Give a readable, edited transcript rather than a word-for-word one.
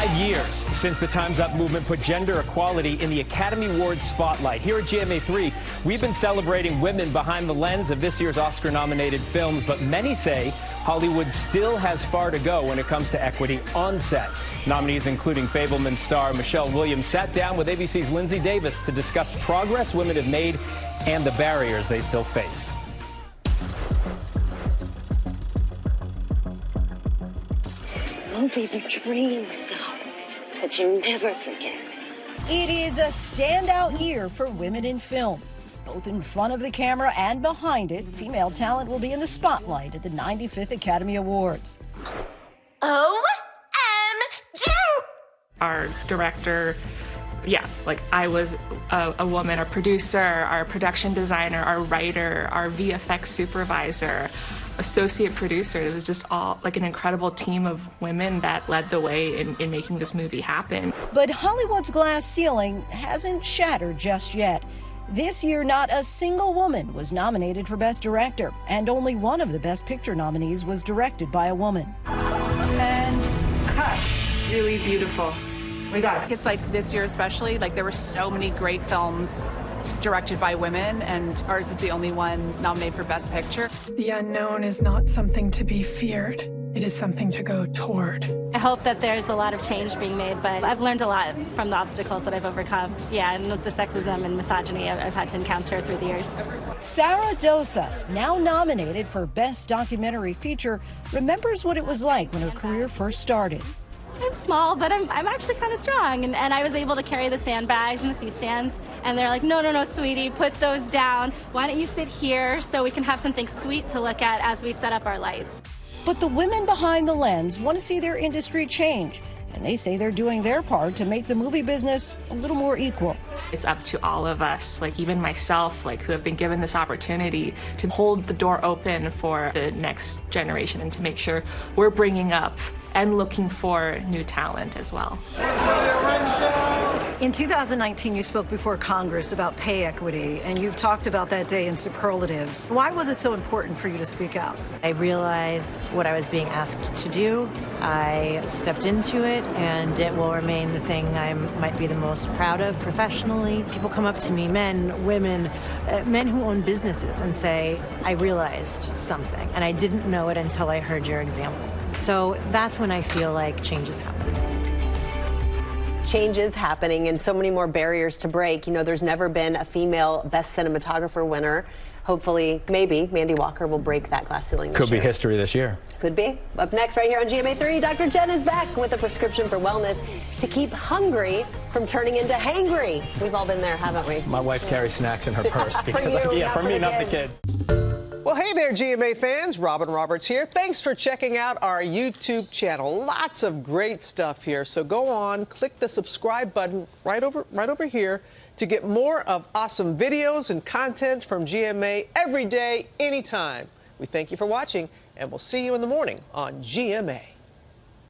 5 years since the Time's Up movement put gender equality in the Academy Awards spotlight. Here at GMA3, we've been celebrating women behind the lens of this year's Oscar-nominated films, but many say Hollywood still has far to go when it comes to equity on set. Nominees including Fabelman star Michelle Williams sat down with ABC's Linsey Davis to discuss progress women have made and the barriers they still face. Movies are dream stuff that you never forget. It is a standout year for women in film. Both in front of the camera and behind it, female talent will be in the spotlight at the 95th Academy Awards. OMG! Our director, I was a woman, our producer, our production designer, our writer, our VFX supervisor, associate producer. It was just all like an incredible team of women that led the way in making this movie happen. But Hollywood's glass ceiling hasn't shattered just yet. This year, not a single woman was nominated for Best Director, and only one of the Best Picture nominees was directed by a woman. And cut. Really beautiful. We got it. It's like this year especially, like there were so many great films directed by women, and ours is the only one nominated for Best Picture. The unknown is not something to be feared. It is something to go toward. I hope that there's a lot of change being made, but I've learned a lot from the obstacles that I've overcome. Yeah, and the sexism and misogyny I've had to encounter through the years. Sara Dosa, now nominated for Best Documentary Feature, remembers what it was like when her career first started. I'm small, but I'm actually kind of strong, and I was able to carry the sandbags and the C-stands, and they're like, no, sweetie, put those down. Why don't you sit here so we can have something sweet to look at as we set up our lights? But the women behind the lens want to see their industry change, and they say they're doing their part to make the movie business a little more equal. It's up to all of us, like even myself, who have been given this opportunity to hold the door open for the next generation and to make sure we're bringing up and looking for new talent as well. In 2019, you spoke before Congress about pay equity, and you've talked about that day in superlatives. Why was it so important for you to speak out? I realized what I was being asked to do. I stepped into it, and it will remain the thing I might be the most proud of professionally. People come up to me, men, women, men who own businesses, and say, I realized something, and I didn't know it until I heard your example. So that's when I feel like change is happening. Change is happening and so many more barriers to break. You know, there's never been a female Best Cinematographer winner. Hopefully, maybe, Mandy Walker will break that glass ceiling this year. Could be history this year. Could be. Up next, right here on GMA3, Dr. Jen is back with a prescription for wellness to keep hungry from turning into hangry. We've all been there, haven't we? My wife carries snacks in her purse. For you, for me, not the kids. Well, hey there, GMA fans. Robin Roberts here. Thanks for checking out our YouTube channel. Lots of great stuff here. So go on, click the subscribe button right over here to get more of awesome videos and content from GMA every day, anytime. We thank you for watching, and we'll see you in the morning on GMA.